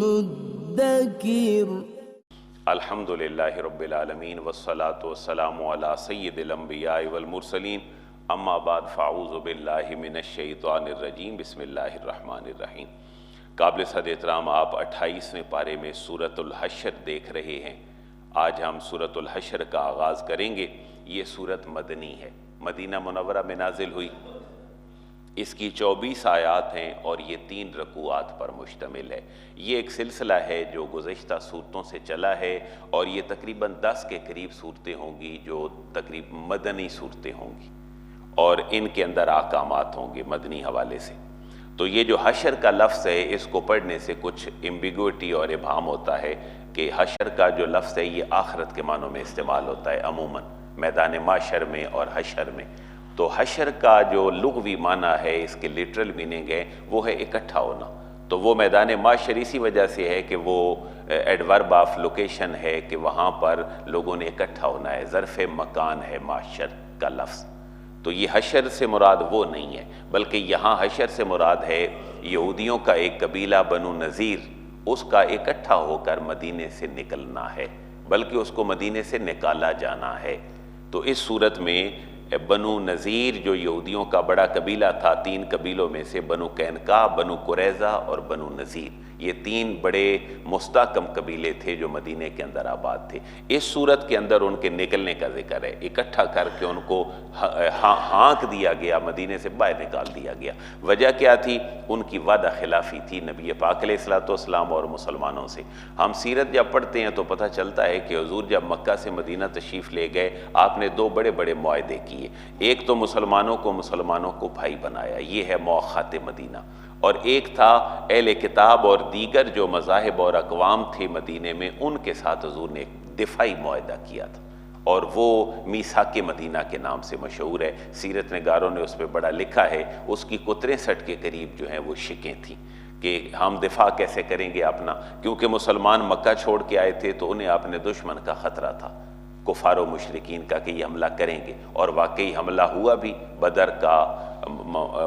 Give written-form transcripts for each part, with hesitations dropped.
मुद्दकिर। अल्हम्दुलिल्लाहि रब्बिल आलमीन वस्सलातु वस्सलामु अला सय्यिदिल अंबियाइ वल मुरसलीन अम्मा बाद फ़अऊज़ु बिल्लाहि मिनश शैतानिर रजीम बिस्मिल्लाहिर रहमानिर रहीम। काबिल सद एहतराम, आप 28वें पारे में सूरतुल हश्र देख रहे हैं। आज हम सूरतुल हश्र का आगाज़ करेंगे। ये सूरत मदनी है, मदीना मुनव्वरा में नाजिल हुई। इसकी 24 आयात हैं और ये 3 रकूआत पर मुश्तमिल है। ये एक सिलसिला है जो गुज़श्ता सूरतों से चला है और ये तकरीबन 10 के करीब सूरतें होंगी जो तकरीबन मदनी सूरतें होंगी और इनके अंदर आकामात होंगे मदनी हवाले से। तो ये जो हशर का लफ्ज़ है, इसको पढ़ने से कुछ एम्बिग्विटी और इबहाम होता है कि हशर का जो लफ्ज़ है ये आखिरत के मानों में इस्तेमाल होता है अमूमन मैदान माशर में और हशर में। तो हशर का जो लुग़वी माना है, इसके लिटरल मीनिंग है वो है इकट्ठा होना। तो वो मैदान माशर इसी वजह से है कि वो एडवर्ब ऑफ लोकेशन है कि वहाँ पर लोगों ने इकट्ठा होना है, ज़र्फ़ मकान है माशर का लफ्ज़। तो ये हशर से मुराद वो नहीं है, बल्कि यहाँ हशर से मुराद है यहूदियों का एक कबीला बनु नज़ीर, उसका इकट्ठा होकर मदीने से निकलना है, बल्कि उसको मदीने से निकाला जाना है। तो इस सूरत में बनु नज़ीर जो यहूदियों का बड़ा कबीला था, 3 कबीलों में से बनु कैनका, बनु कुरैज़ा और बनु नज़ीर, ये 3 बड़े मुस्तहकम कबीले थे जो मदीने के अंदर आबाद थे। इस सूरत के अंदर उनके निकलने का जिक्र है, इकट्ठा करके उनको हाँक दिया गया, मदीने से बाहर निकाल दिया गया। वजह क्या थी? उनकी वादा खिलाफी थी नबी पाक अलैहिस्सलाम और मुसलमानों से। हम सीरत जब पढ़ते हैं तो पता चलता है कि हुजूर जब मक्का से मदीना तशरीफ़ ले गए, आपने 2 बड़े बड़े मुआहदे किए। एक तो मुसलमानों को भाई बनाया, ये है मौख़ात मदीना, और एक था अहले किताब और दीगर जो मज़ाहिब और अक़वाम थे मदीने में, उनके साथ हुज़ूर ने एक दिफ़ाई मुआहदा किया था और वो मीसाक़े मदीना के नाम से मशहूर है। सीरत नगारों ने उस पर बड़ा लिखा है। उसकी 63 के करीब जो हैं वो शिकें थीं कि हम दिफा कैसे करेंगे अपना, क्योंकि मुसलमान मक्का छोड़ के आए थे तो उन्हें अपने दुश्मन का ख़तरा था, कुफ़ार व मुशरिकीन का, कि ये हमला करेंगे। और वाकई हमला हुआ भी, बदर का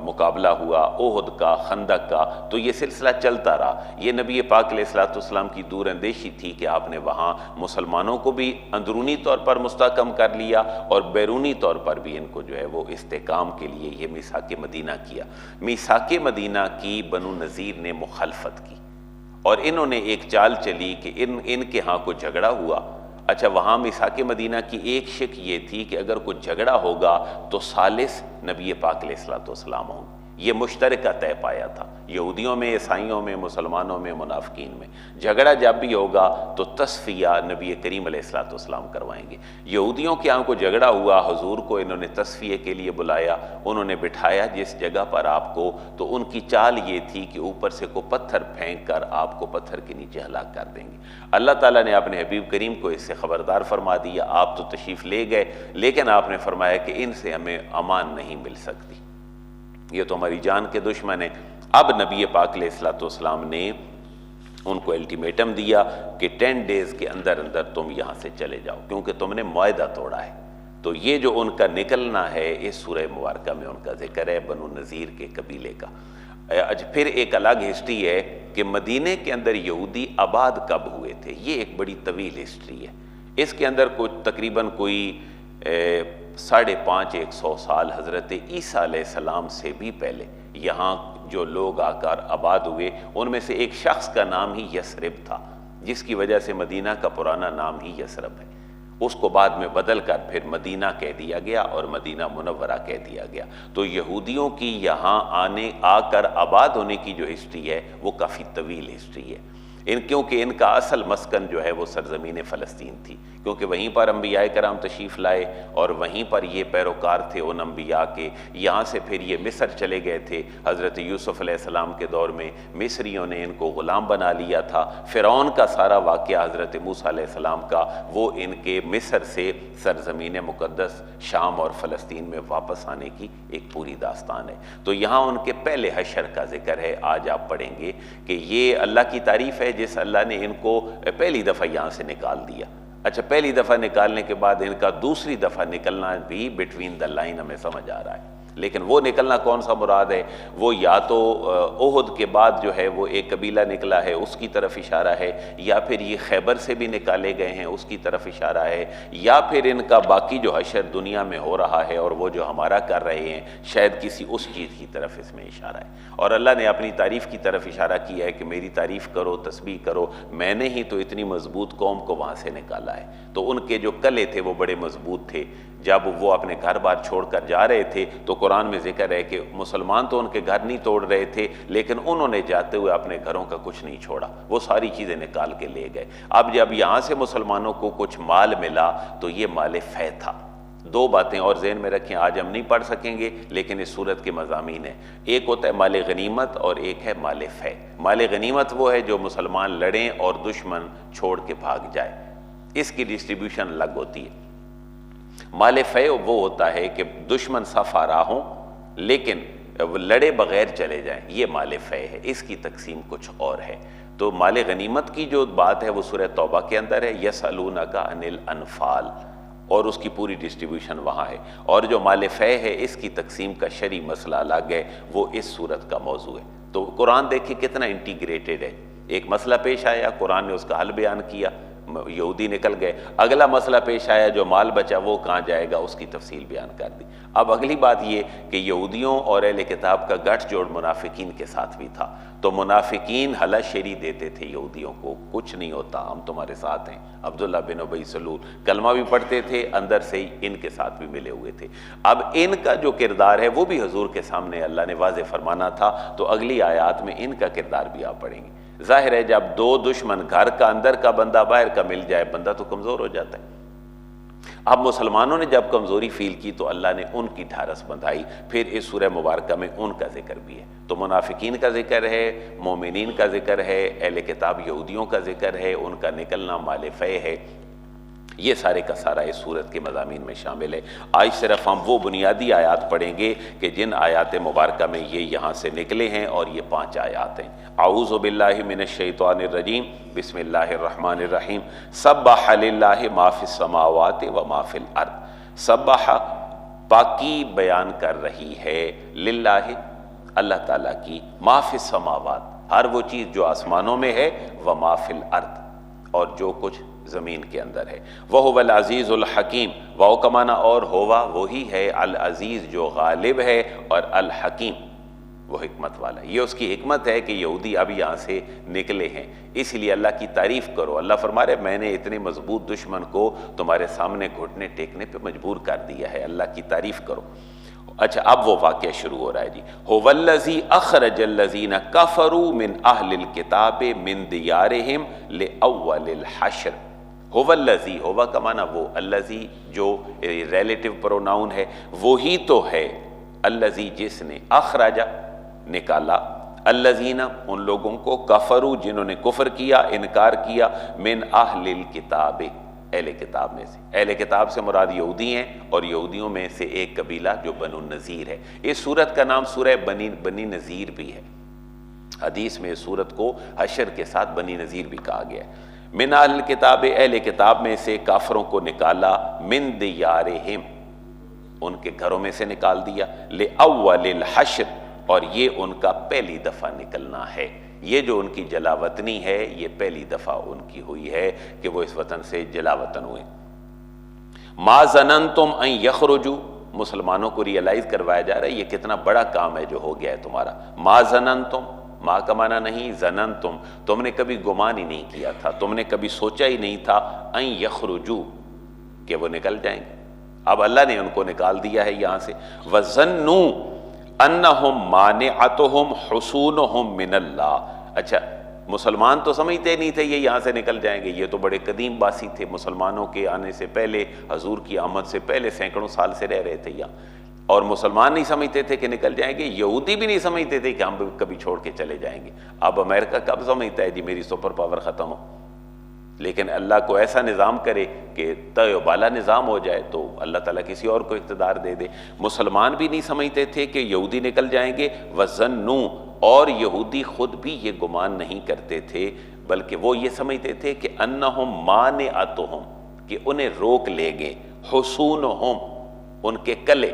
मुकाबला हुआ, ओहद का, खंदक का, तो ये सिलसिला चलता रहा। ये नबी पाक अलैहिस्सलाम की दूरअंदेशी थी कि आपने वहाँ मुसलमानों को भी अंदरूनी तौर पर मुस्तहकम कर लिया और बैरूनी तौर पर भी इनको जो है वो इस्तेकाम के लिए ये मीसाक़े मदीना किया। मीसाक़े मदीना की बनु नज़ीर ने मुखालफत की और इन्होंने एक चाल चली कि इनके यहाँ कोई झगड़ा हुआ। अच्छा, वहाँ मीसाक़े मदीना की एक शिक ये थी कि अगर कुछ झगड़ा होगा तो सालिस नबी पाक अलैहिस्सलाम होंगे। ये मुश्तरका तय पाया था यहूदियों में, ईसाइयों में, मुसलमानों में, मुनाफिकीन में। झगड़ा जब भी होगा तो तस्फिया नबी करीम अलैहिस्सलाम करवाएंगे। यहूदियों के यहाँ को झगड़ा हुआ, हुजूर को इन्होंने तस्फिये के लिए बुलाया, उन्होंने बिठाया जिस जगह पर आपको, तो उनकी चाल ये थी कि ऊपर से को पत्थर फेंक कर आपको पत्थर के नीचे हलाक कर देंगे। अल्लाह ताला ने अपने हबीब करीम को इससे ख़बरदार फरमा दिया। आप तो तशरीफ़ ले गए, लेकिन आपने फरमाया कि इनसे हमें अमान नहीं मिल सकती, ये तो हमारी जान के दुश्मन है। अब नबी पाक अलैहिस्सलाम ने उनको अल्टीमेटम दिया कि 10 डेज़ के अंदर अंदर तुम यहाँ से चले जाओ, क्योंकि तुमने मुआहदा तोड़ा है। तो ये जो उनका निकलना है, इस सूरह मुबारका में उनका जिक्र है, बनु नज़ीर के कबीले का। आज फिर एक अलग हिस्ट्री है कि मदीने के अंदर यहूदी आबाद कब हुए थे, ये एक बड़ी तवील हिस्ट्री है। इसके अंदर कुछ तकरीबन कोई 550-100 साल हज़रत ईसा अलैहिस्सलाम से भी पहले यहाँ जो लोग आकर आबाद हुए, उनमें से एक शख्स का नाम ही यसरिब था, जिसकी वजह से मदीना का पुराना नाम ही यसरब है। उसको बाद में बदल कर फिर मदीना कह दिया गया और मदीना मुनव्वरा कह दिया गया। तो यहूदियों की यहाँ आकर आबाद होने की जो हिस्ट्री है वो काफ़ी तवील हिस्ट्री है। क्योंकि इनका असल मस्कन जो है वो सरज़मीन फ़लस्तीन थी, क्योंकि वहीं पर अंबिया कराम तशरीफ़ लाए और वहीं पर ये पैरोकार थे उन अंबिया के। यहाँ से फिर ये मिस्र चले गए थे। हज़रत यूसुफ़ अलैहिस्सलाम के दौर में मिस्रियों ने इनको ग़ुलाम बना लिया था। फ़िरौन का सारा वाक़या हज़रत मूसा अलैहिस्सलाम का, वो इनके मिस्र से सरज़मीन मुक़द्दस शाम और फ़लस्तीन में वापस आने की एक पूरी दास्तान है। तो यहाँ उनके पहले हशर का जिक्र है। आज आप पढ़ेंगे कि ये अल्लाह की तारीफ़ है जिस अल्लाह ने इनको पहली दफ़ा यहाँ से निकाल दिया। अच्छा, पहली दफ़ा निकालने के बाद इनका दूसरी दफ़ा निकलना भी बिटवीन द लाइन हमें समझ आ रहा है, लेकिन वो निकलना कौन सा मुराद है? वो या तो ओहद के बाद जो है वो एक कबीला निकला है उसकी तरफ इशारा है, या फिर ये खैबर से भी निकाले गए हैं उसकी तरफ इशारा है, या फिर इनका बाकी जो हशर दुनिया में हो रहा है और वो जो हमारा कर रहे हैं शायद किसी उस चीज़ की तरफ इसमें इशारा है। और अल्लाह ने अपनी तारीफ़ की तरफ इशारा किया है कि मेरी तारीफ़ करो, तस्बीह करो, मैंने ही तो इतनी मजबूत कौम को वहाँ से निकाला है। तो उनके जो कले थे वो बड़े मजबूत थे। जब वो अपने घर बार छोड़कर जा रहे थे तो कुरान में जिक्र है कि मुसलमान तो उनके घर नहीं तोड़ रहे थे, लेकिन उन्होंने जाते हुए अपने घरों का कुछ नहीं छोड़ा, वो सारी चीज़ें निकाल के ले गए। अब जब यहाँ से मुसलमानों को कुछ माल मिला तो ये माल फ़ै था। दो बातें और ज़हन में रखें, आज हम नहीं पढ़ सकेंगे लेकिन इस सूरत के मज़ामीन है। एक होता है माल गनीमत और एक है माल फ़ै। माल गनीमत वो है जो मुसलमान लड़ें और दुश्मन छोड़ के भाग जाए, इसकी डिस्ट्रीब्यूशन अलग होती है। माल फ़ै वो होता है कि दुश्मन सफ़ आ रहा हो लेकिन लड़े बगैर चले जाएं, ये माल फ़ै है, इसकी तकसीम कुछ और है। तो माल गनीमत की जो बात है वो सूरह तौबा के अंदर है, यसअलूनका अनिल अनफाल, और उसकी पूरी डिस्ट्रीब्यूशन वहाँ है। और जो माल फ़ै है इसकी तकसीम का शरई मसला अलग है, वो इस सूरत का मौजू है। तो कुरान देखिए कितना इंटीग्रेटेड है। एक मसला पेश आया, कुरान ने उसका हल बयान किया, यहूदी निकल गए। अगला मसला पेश आया, जो माल बचा वो कहाँ जाएगा, उसकी तफसील बयान कर दी। अब अगली बात ये कि यहूदियों और अहले किताब का गठजोड़ मुनाफिकीन के साथ भी था। तो मुनाफिकीन हला शेरी देते थे यहूदियों को, कुछ नहीं होता, हम तुम्हारे साथ हैं। अब्दुल्ला बिन उबई सलूल कलमा भी पढ़ते थे, अंदर से ही इनके साथ भी मिले हुए थे। अब इनका जो किरदार है वो भी हुजूर के सामने अल्लाह ने वाज़ेह फरमाना था, तो अगली आयात में इनका किरदार भी आप पढ़ेंगे। जाहिर है जब दो दुश्मन, घर का अंदर का बंदा बाहर का मिल जाए, बंदा तो कमज़ोर हो जाता है। अब मुसलमानों ने जब कमज़ोरी फील की तो अल्लाह ने उनकी ढारस बंधाई। फिर इस सूरह मुबारक में उनका जिक्र भी है। तो मुनाफिकीन का जिक्र है, मोमिनीन का जिक्र है, अहले किताब यहूदियों का जिक्र है, उनका निकलना माल फ़ै है। ये सारे का सारा इस सूरत के मज़ामीन में शामिल है। आज सिर्फ हम वो बुनियादी आयात पढ़ेंगे कि जिन आयात मुबारका में ये यहाँ से निकले हैं, और ये 5 आयात हैं। आऊज़ु बिल्लाहि मिनश शैतानिर रजीम, बिस्मिल्लाहिर रहमानिर रहीम। सब्बह लिल्लाहि मा फिस समावाति व मा फिल अर्द। सब्बह पाकी बयान कर रही है, लिल्लाहि अल्लाह ताला की, मा फिस समावात हर वो चीज़ जो आसमानों में है, व मा फिल अर्द और जो कुछ ज़मीन के अंदर है। वह हुवल अज़ीज़ुल हकीम, वाओ कमाना और होवा वही है, अल अज़ीज़ जो गालिब है, और अल हकीम वो हिकमत वाला। ये उसकी हिकमत है कि यहूदी अब यहाँ से निकले हैं, इसलिए अल्लाह की तारीफ़ करो। अल्लाह फरमा रहे मैंने इतने मजबूत दुश्मन को तुम्हारे सामने घुटने टेकने पे मजबूर कर दिया है, अल्लाह की तारीफ़ करो। अच्छा, अब वो वाक़या शुरू हो रहा है जी। हुवल्लज़ी अख़रजल्लज़ीना कफ़रू मिन अहलिल किताबे मिन दियारिहिम लिअव्वलिल हश्र। हुवल्लज़ी, हुवा का माना वो, अल्लज़ी जो रिलेटिव प्रोनाउन है, वही तो है, अल्लज़ी जिसने, अख़रजा निकाला, अल्लज़ीना उन लोगों को, कफ़रू जिन्होंने कुफ़र किया, इनकार किया, मिन अहलिल किताबे अहले किताब में से। अहले किताब से मुराद यहूदी हैं, और यहूदियों में से एक कबीला जो बनु नज़ीर है। इस सूरत का नाम सूरह बनी नज़ीर भी है। हदीस में इस सूरत को हशर के साथ बनी नज़ीर भी कहा गया है। मिन अहल किताब, अहले किताब में से काफरों को निकाला, मिन दियारिहिम उनके घरों में से निकाल दिया, ले अव्वलिल हश्र और ये उनका पहली दफ़ा निकलना है। ये जो उनकी जलावतनी है ये पहली दफ़ा उनकी हुई है कि वो इस वतन से जलावतन हुए। मा ज़ननतुम अन यख़रुजू, मुसलमानों को रियलाइज़ करवाया जा रहा है ये कितना बड़ा काम है जो हो गया है तुम्हारा। मा ज़ननतुम, माँ का माना नहीं, ज़ननतुम तुमने कभी गुमान ही नहीं किया था, तुमने कभी सोचा ही नहीं था, अन यख़रुजू कि वो निकल जाएंगे। अब अल्लाह ने उनको निकाल दिया है यहाँ से। वज़न्नू अन्नहुम मानिअतुहुम हुसूनुहुम मिनल्लाह। अच्छा, मुसलमान तो समझते नहीं थे ये यहाँ से निकल जाएंगे, ये तो बड़े कदीम बासी थे, मुसलमानों के आने से पहले, हजूर की आमद से पहले सैकड़ों साल से रह रहे थे यहाँ, और मुसलमान नहीं समझते थे कि निकल जाएंगे। यहूदी भी नहीं समझते थे कि हम कभी छोड़ के चले जाएंगे। अब अमेरिका कब समझता है जी मेरी सुपर पावर ख़त्म हो, लेकिन अल्लाह को ऐसा निज़ाम करे कि तयबाला निज़ाम हो जाए तो अल्लाह ताला किसी और को इक़्तिदार दे दे। मुसलमान भी नहीं समझते थे कि यहूदी निकल जाएंगे। वज़न्नू, और यहूदी ख़ुद भी ये गुमान नहीं करते थे, बल्कि वो ये समझते थे कि अन्नहुम मानिअतुहुम कि उन्हें रोक लेंगे, हुसूनहुम, उनके कले,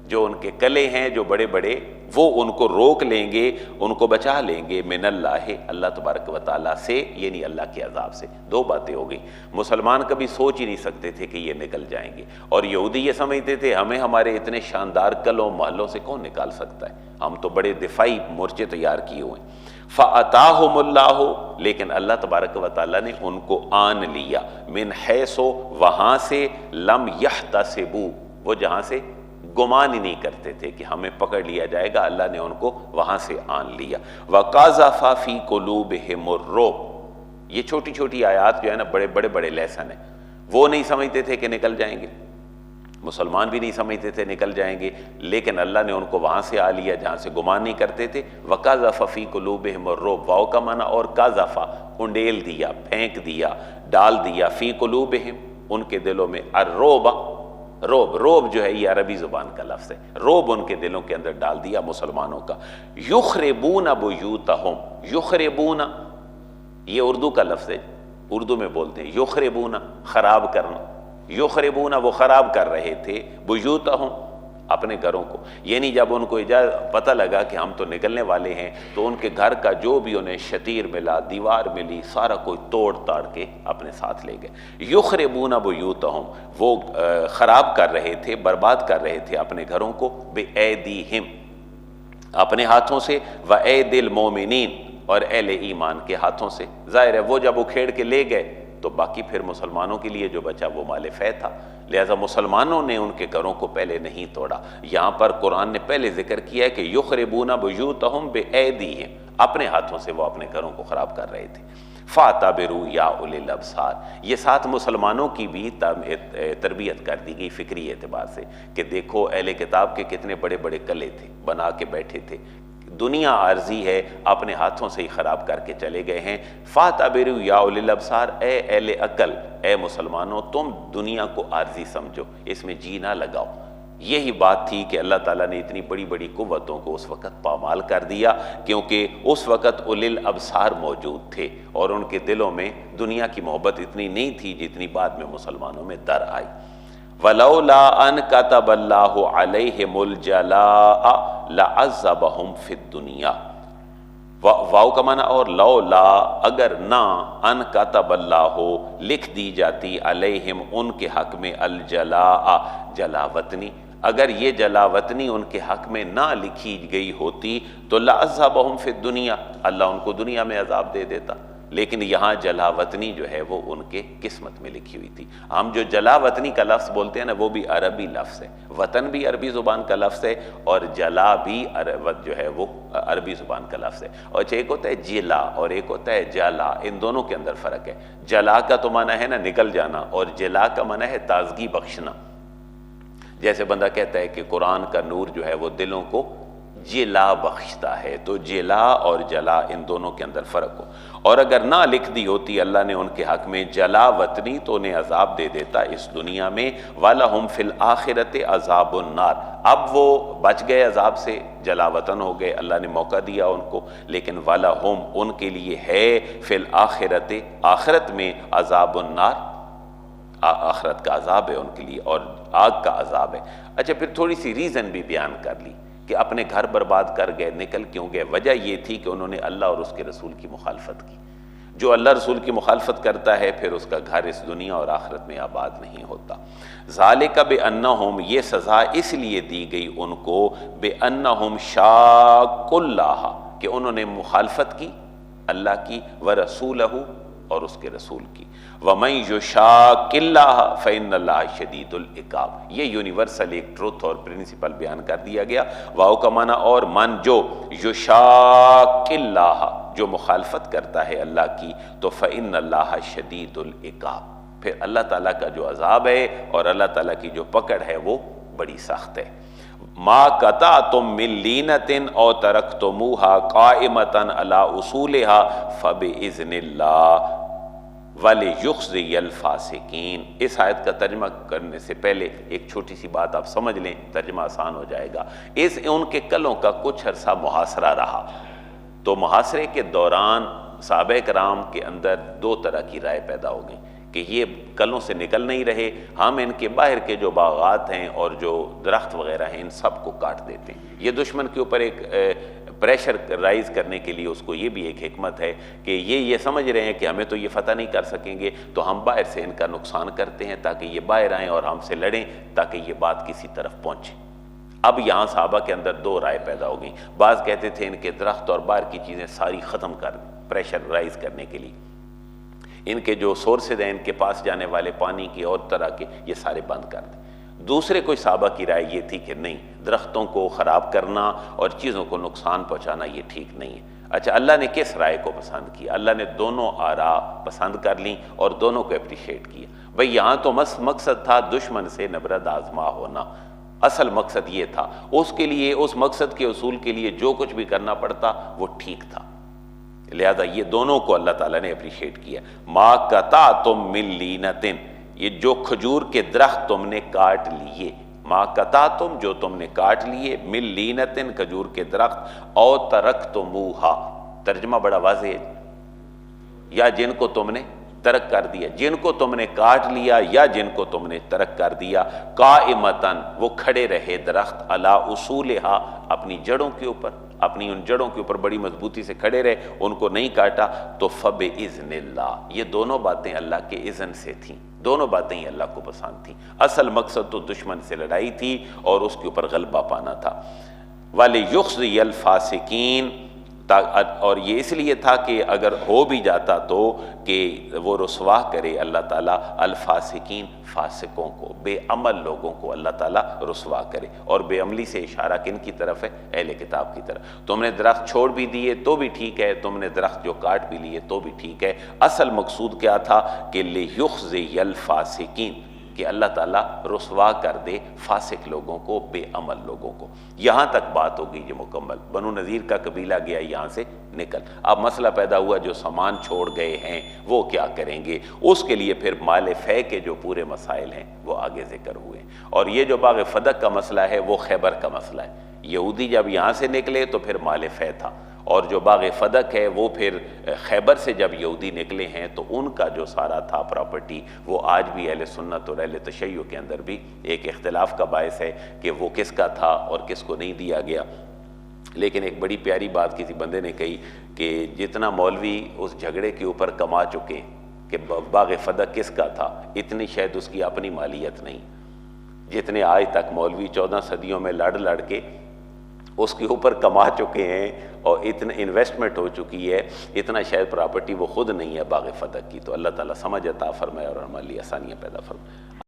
जो उनके कले हैं जो बड़े बड़े, वो उनको रोक लेंगे, उनको बचा लेंगे मिनल्लाह, अल्लाह तबारक व तआला से, यानी अल्लाह के अजाब से। दो बातें हो गई, मुसलमान कभी सोच ही नहीं सकते थे कि ये निकल जाएंगे, और यहूदी ये समझते थे हमें हमारे इतने शानदार कलों महलों से कौन निकाल सकता है, हम तो बड़े दिफाई मोर्चे तैयार किए हुए हैं। फ़अताहुमुल्लाहु, लेकिन अल्लाह तबारक व तआला ने उनको आन लिया, मिन हैसो, वहाँ से, लम यहतसिबू, वो जहाँ से गुमान ही नहीं करते थे कि हमें पकड़ लिया जाएगा, अल्लाह ने उनको वहाँ से आन लिया। वक़ज़फ़ फ़ी क़ुलूबिहिमुर्रुब, ये छोटी छोटी आयात जो है ना, बड़े बड़े बड़े लेसन है। वो नहीं समझते थे कि निकल जाएंगे, मुसलमान भी नहीं समझते थे निकल जाएंगे, लेकिन अल्लाह ने उनको वहाँ से आ लिया जहाँ से गुमान नहीं करते थे। वक़ज़फ़ फ़ी क़ुलूबिहिमुर्रुब, वाव का माना और काज़फ़ा, उंडेल दिया, फेंक दिया, डाल दिया, फ़ी क़ुलूबिहिम, उनके दिलों में, अर्रोब, रोब, रोब जो है ये अरबी ज़ुबान का लफ्ज़ है, रोब उनके दिलों के अंदर डाल दिया मुसलमानों का। युख़रिबूना बुयूतहुम, युख़रिबूना ये उर्दू का लफ्ज़ है, उर्दू में बोलते हैं युख़रिबूना, ख़राब करना, युख़रिबूना वो ख़राब कर रहे थे, बुयूतहुम, अपने घरों को, यानी जब उनको पता लगा कि हम तो निकलने वाले हैं, तो उनके घर का जो भी उन्हें शतीर मिला, दीवार मिली, सारा कोई तोड़ ताड़ के अपने साथ ले गए। युख़रिबूना बुयूतहुम, वो ख़राब कर रहे थे, बर्बाद कर रहे थे अपने घरों को, बिऐदीहिम, अपने हाथों से, व ऐदिल मोमिनीन, और अहले ईमान के हाथों से। ज़ाहिर है वो जब उखेड़ के ले गए तो बाकी फिर मुसलमानों के लिए जो बचा वो माल फै था, लिहाजा मुसलमानों ने उनके घरों को पहले नहीं तोड़ा। यहाँ पर कुरान ने पहले जिक्र किया है कि युख़रिबूना बुयूतहुम बिऐदीहिम, अपने हाथों से वो अपने घरों को ख़राब कर रहे थे। फ़ातबिरू या उलिल अब्सार, ये साथ मुसलमानों की भी तरबियत कर दी गई फ़िक्री एतबार से कि देखो अहले किताब के कितने बड़े बड़े कले थे, बना के बैठे थे, दुनिया आर्जी है, अपने हाथों से ही ख़राब करके चले गए हैं। फ़ातबिरू या उलिल अब्सार, ए अहले अकल, ए मुसलमानों तुम दुनिया को आर्जी समझो, इसमें जी ना लगाओ। यही बात थी कि अल्लाह ताला ने इतनी बड़ी बड़ी कुव्वतों को उस वक़्त पामाल कर दिया, क्योंकि उस वक़्त उलिल अब्सार मौजूद थे और उनके दिलों में दुनिया की मोहब्बत इतनी नहीं थी जितनी बाद में मुसलमानों में दर आई। वलौला अन कतबल्लाहु अलैहिमुल जलाअ लअज़्ज़बहुम फिद दुनिया, वाव का माना और लौला, अगर ना, अन कतबल्लाहु लिख दी जाती, अलैहिम उनके हक में, अल जलाअ जलावतनी, अगर ये जलावतनी उनके हक में ना लिखी गई होती तो लअज़्ज़बहुम फिद दुनिया, अल्लाह उनको दुनिया में अजाब दे देता। लेकिन यहाँ जलावतनी जो है वो उनके किस्मत में लिखी हुई थी। हम जो जलावतनी का लफ्ज़ बोलते हैं ना, वो भी अरबी लफ्ज़ है, वतन भी अरबी ज़ुबान का लफ्ज़ है और जला भी जो है वो अरबी ज़ुबान का लफ्ज़ है। और एक होता है जिला और एक होता है जला, इन दोनों के अंदर फ़र्क है। जला का तो माना है ना निकल जाना, और जिला का माना है ताजगी बख्शना। जैसे बंदा कहता है कि कुरान का नूर जो है वो दिलों को जिला बख्शता है, तो जिला और जला इन दोनों के अंदर फ़र्क हो। और अगर ना लिख दी होती अल्लाह ने उनके हक में जलावतनी तो उन्हें अजाब दे देता इस दुनिया में। वालहुम फिल आखिरत अजाबुन नार, अब वो बच गए अजाब से, जलावतन हो गए, अल्लाह ने मौका दिया उनको। लेकिन वालहुम उनके लिए है फिल आखिरत, आखिरत में अजाबुन नार, आखिरत का अजाब है उनके लिए और आग का अजाब है। अच्छा, फिर थोड़ी सी रीज़न भी बयान कर ली कि अपने घर बर्बाद कर गए, निकल क्यों गए। वजह ये थी कि उन्होंने अल्लाह और उसके रसूल की मुखालफत की। जो अल्लाह रसूल की मुखालफत करता है फिर उसका घर इस दुनिया और आखिरत में आबाद नहीं होता। ज़ालिका बेअन्नहुम, ये सज़ा इसलिए दी गई उनको, बेअन्नहुम शाक़ुल्लाह, कि उन्होंने मुखालफत की अल्लाह की, व रसूलहू और उसके रसूल की। वमन युशाकिल्लाह फ़इन्नल्लाह शदीदुल इक़ाब, ये यूनिवर्सल एक ट्रुथ और प्रिंसिपल बयान कर दिया गया। वाओ का माना और मन, जो युशाकिल्लाह, जो मुखालफत करता है अल्लाह की, तो फ़इन्नल्लाह शदीदुल इक़ाब, फिर अल्लाह ताला का जो अजाब है और अल्लाह ताला की जो पकड़ है वो बड़ी सख्त है। मा कतातुम मिन लीनतिन औ तरक्तुमूहा काइमतन अला उसूलिहा फबिइज़्निल्लाह वलियुख़ज़ियल फ़ासिकीन। इस आयत का तर्जमा करने से पहले एक छोटी सी बात आप समझ लें, तर्जमा आसान हो जाएगा। इस उनके कलों का कुछ अरसा मुहासरा रहा, तो मुहासरे के दौरान सहाबा किराम के अंदर दो तरह की राय पैदा हो गई कि ये कलों से निकल नहीं रहे, हम इनके बाहर के जो बागात हैं और जो दरख्त वगैरह हैं इन सब को काट देते हैं। ये दुश्मन के ऊपर एक प्रेशर राइज करने के लिए उसको ये भी एक हिकमत है कि ये समझ रहे हैं कि हमें तो ये फ़तह नहीं कर सकेंगे, तो हम बाहर से इनका नुकसान करते हैं ताकि ये बाहर आएँ और हमसे लड़ें, ताकि ये बात किसी तरफ पहुँचे। अब यहाँ सहाबा के अंदर दो राय पैदा हो गई। बाज़ कहते थे इनके दरख्त और बाहर की चीज़ें सारी ख़त्म कर दें प्रेशर राइज करने के लिए, इनके जो सोर्सेज हैं इनके पास जाने वाले पानी के और तरह के ये सारे बंद कर दें। दूसरे कोई सहाबा की राय ये थी कि नहीं, दरख्तों को ख़राब करना और चीज़ों को नुकसान पहुँचाना ये ठीक नहीं है। अच्छा, अल्लाह ने किस राय को पसंद किया? अल्लाह ने दोनों आरा पसंद कर ली और दोनों को अप्रिशिएट किया। भाई यहाँ तो मकसद था दुश्मन से नबरद आजमा होना, असल मकसद ये था। उसके लिए, उस मकसद के उसूल के लिए जो कुछ भी करना पड़ता वो ठीक था। लिहाजा ये दोनों को अल्लाह ताला ने अप्रिशिएट किया। मा कता तुम मिन लीनतिन, ये जो खजूर के दरख्त तुमने काट लिए, मा कता तुम जो तुमने काट लिए, मिन लीनतिन खजूर के दरख्त, औ तरक्तुमूहा, तर्जमा बड़ा वाज़ेह है, या जिनको तुमने तरक कर दिया, जिनको तुमने काट लिया या जिनको तुमने तरक कर दिया, काइमतन, वो खड़े रहे दरख्त, अला उसूलिहा, अपनी जड़ों के ऊपर, अपनी उन जड़ों के ऊपर बड़ी मजबूती से खड़े रहे, उनको नहीं काटा, तो फब इज़्निल्लाह, ये दोनों बातें अल्लाह के इज़्न से थीं, दोनों बातें ही अल्लाह को पसंद थीं। असल मकसद तो दुश्मन से लड़ाई थी और उसके ऊपर गलबा पाना था। वाले युख्ज़ियल फासिकीन, और ये इसलिए था कि अगर हो भी जाता तो कि वो रुसवा करे अल्लाह ताला अल-फासिकीन, फासिकों को, बेअमल लोगों को अल्लाह ताला रुसवा करे। और बेअमली से इशारा किन की तरफ है? अहले किताब की तरफ। तुमने दरख्त छोड़ भी दिए तो भी ठीक है, तुमने दरख्त जो काट भी लिए तो भी ठीक है। असल मकसूद क्या था कि लियुख्ज़ियल फासिकीन, कि अल्लाह ताला रुसवा कर दे फासिक लोगों को, बेअमल लोगों को। यहाँ तक बात हो गई जो मुकम्मल। बनु नज़ीर का कबीला गया यहाँ से निकल। अब मसला पैदा हुआ जो सामान छोड़ गए हैं वो क्या करेंगे। उसके लिए फिर माल फ़ै के जो पूरे मसाइल हैं वो आगे जिक्र हुए। और ये जो बाग़ फ़दक का मसला है वो खैबर का मसला है। यहूदी जब यहाँ से निकले तो फिर माल फ़ै था, और जो बाग़ फ़दक है वो फिर खैबर से जब यहूदी निकले हैं तो उनका जो सारा था प्रॉपर्टी वो आज भी अहले सुन्नत और अहले तशय्युअ के अंदर भी एक इख्तिलाफ का बायस है कि वो किसका था और किसको नहीं दिया गया। लेकिन एक बड़ी प्यारी बात किसी बंदे ने कही कि जितना मौलवी उस झगड़े के ऊपर कमा चुके कि बाग़ फ़दक किसका था, इतनी शायद उसकी अपनी मालियत नहीं। जितने आज तक मौलवी 14 सदियों में लड़ लड़ के उसके ऊपर कमा चुके हैं और इतने इन्वेस्टमेंट हो चुकी है, इतना शायद प्रॉपर्टी वो खुद नहीं है बाग़ फ़दक की। तो अल्लाह ताला समझ अता फरमाए और हमारे लिए आसानियाँ पैदा फरमाए।